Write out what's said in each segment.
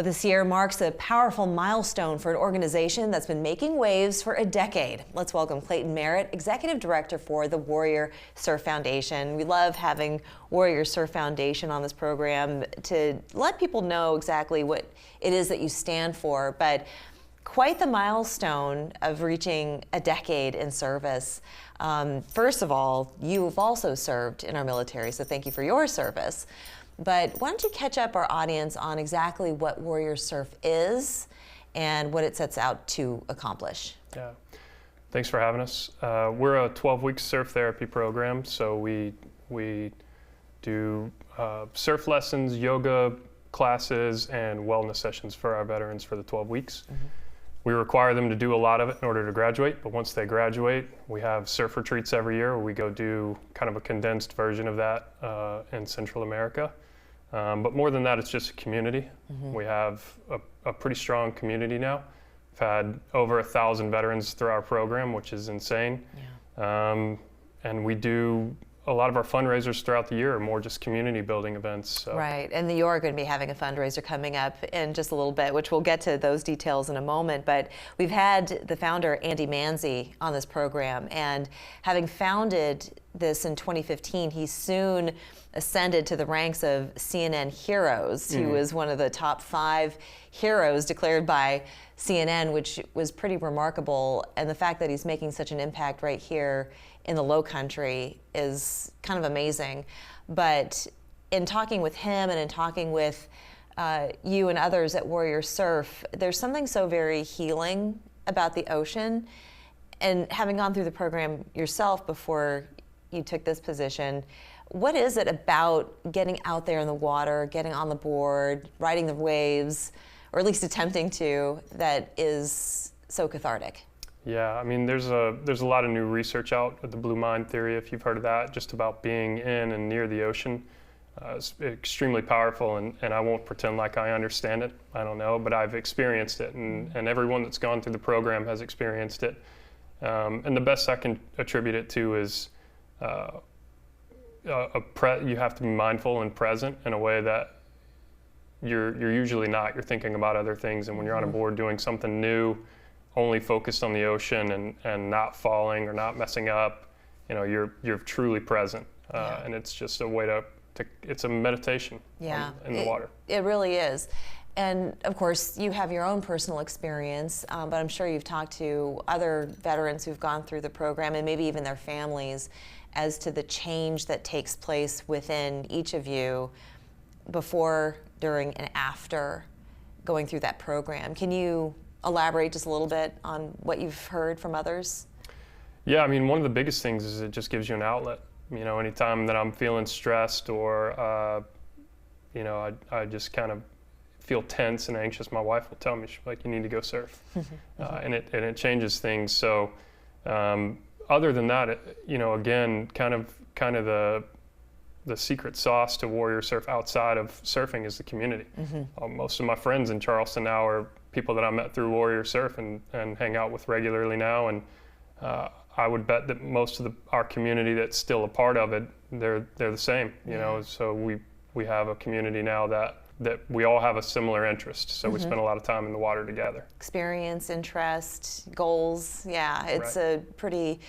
But this year marks a powerful milestone for an organization that's been making waves for a decade. Let's welcome Clayton Merritt, Executive Director for the Warrior Surf Foundation. We love having Warrior Surf Foundation on this program to let people know exactly what it is that you stand for, but quite the milestone of reaching a decade in service. First of all, you've also served in our military, so thank you for your service. But why don't you catch up our audience on exactly what Warrior Surf is and what it sets out to accomplish? Yeah, thanks for having us. We're a 12-week surf therapy program, so we do surf lessons, yoga classes, and wellness sessions for our veterans for the 12 weeks. Mm-hmm. We require them to do a lot of it in order to graduate, but once they graduate, we have surf retreats every year where we go do kind of a condensed version of that in Central America. But more than that, it's just a community. Mm-hmm. We have a pretty strong community now. We've had over 1,000 veterans through our program, which is insane. Yeah. And we do a lot of our fundraisers throughout the year are more just community building events. So. Right, and you're going to be having a fundraiser coming up in just a little bit, which we'll get to those details in a moment. But we've had the founder, Andy Manzi, on this program, and having founded this in 2015, he soon ascended to the ranks of CNN Heroes. Mm-hmm. He was one of the top 5 heroes declared by CNN, which was pretty remarkable. And the fact that he's making such an impact right here in the Low Country is kind of amazing. But in talking with him and in talking with you and others at Warrior Surf, there's something so very healing about the ocean. And having gone through the program yourself before you took this position, what is it about getting out there in the water, getting on the board, riding the waves, or at least attempting to, that is so cathartic? Yeah, I mean, there's a lot of new research out with the Blue Mind Theory, if you've heard of that, just about being in and near the ocean. It's extremely powerful, and I won't pretend like I understand it. I don't know, but I've experienced it, and everyone that's gone through the program has experienced it. And the best I can attribute it to is you have to be mindful and present in a way that you're usually not. You're thinking about other things, and when you're on a board doing something new, only focused on the ocean and not falling or not messing up, you're truly present. Yeah. And it's just a way to it's a meditation. Yeah. In the water. It really is. And of course, you have your own personal experience, but I'm sure you've talked to other veterans who've gone through the program and maybe even their families as to the change that takes place within each of you before, during, and after going through that program. Can you elaborate just a little bit on what you've heard from others? Yeah, I mean, one of the biggest things is it just gives you an outlet. Anytime that I'm feeling stressed or, I just kind of feel tense and anxious, my wife will tell me, she's like, you need to go surf. And it changes things. So other than that, again, kind of the secret sauce to Warrior Surf outside of surfing is the community. Mm-hmm. Most of my friends in Charleston now are people that I met through Warrior Surf and hang out with regularly now. And I would bet that most of our community that's still a part of it, they're the same. So we have a community now that we all have a similar interest. So we spend a lot of time in the water together. Experience, interest, goals. Yeah, it's right. A pretty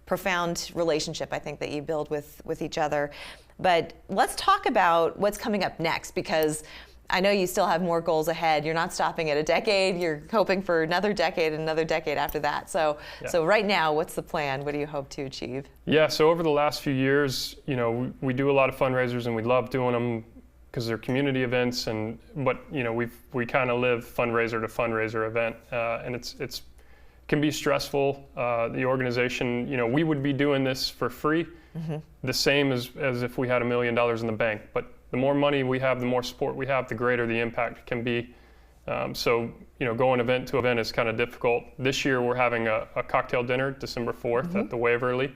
profound relationship, I think, that you build with each other. But let's talk about what's coming up next, because I know you still have more goals ahead. You're not stopping at a decade. You're hoping for another decade and another decade after that. So right now, what's the plan? What do you hope to achieve? Yeah, so over the last few years, we do a lot of fundraisers, and we love doing them because they're community events. But we kind of live fundraiser to fundraiser event, and it can be stressful. The organization, we would be doing this for free, the same as if we had $1 million in the bank. But the more money we have, the more support we have, the greater the impact can be. So going event to event is kind of difficult. This year we're having a cocktail dinner, December 4th at the Waverly.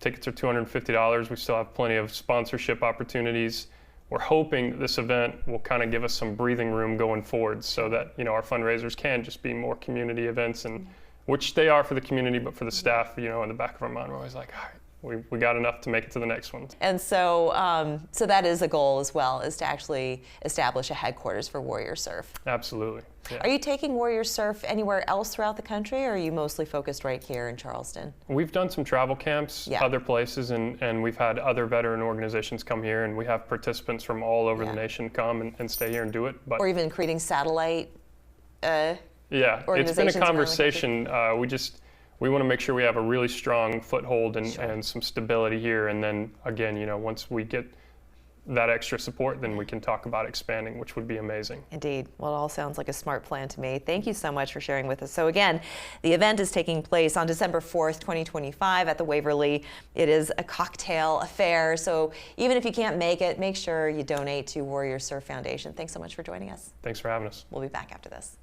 Tickets are $250. We still have plenty of sponsorship opportunities. We're hoping this event will kind of give us some breathing room going forward, so that our fundraisers can just be more community events, and which they are for the community, but for the staff, in the back of our mind, we're always like, all right, we got enough to make it to the next one. And so, so that is a goal as well, is to actually establish a headquarters for Warrior Surf. Absolutely. Yeah. Are you taking Warrior Surf anywhere else throughout the country, or are you mostly focused right here in Charleston? We've done some travel camps, other places, and we've had other veteran organizations come here, and we have participants from all over the nation come and stay here and do it. But or even creating satellite it's been a conversation. We want to make sure we have a really strong foothold and some stability here, and then again, once we get that extra support, then we can talk about expanding, which would be amazing. Indeed. Well, it all sounds like a smart plan to me. Thank you so much for sharing with us. So again, the event is taking place on December 4th, 2025 at the Waverly. It is a cocktail affair, so even if you can't make it, make sure you donate to Warrior Surf Foundation. Thanks so much for joining us. Thanks for having us. We'll be back after this.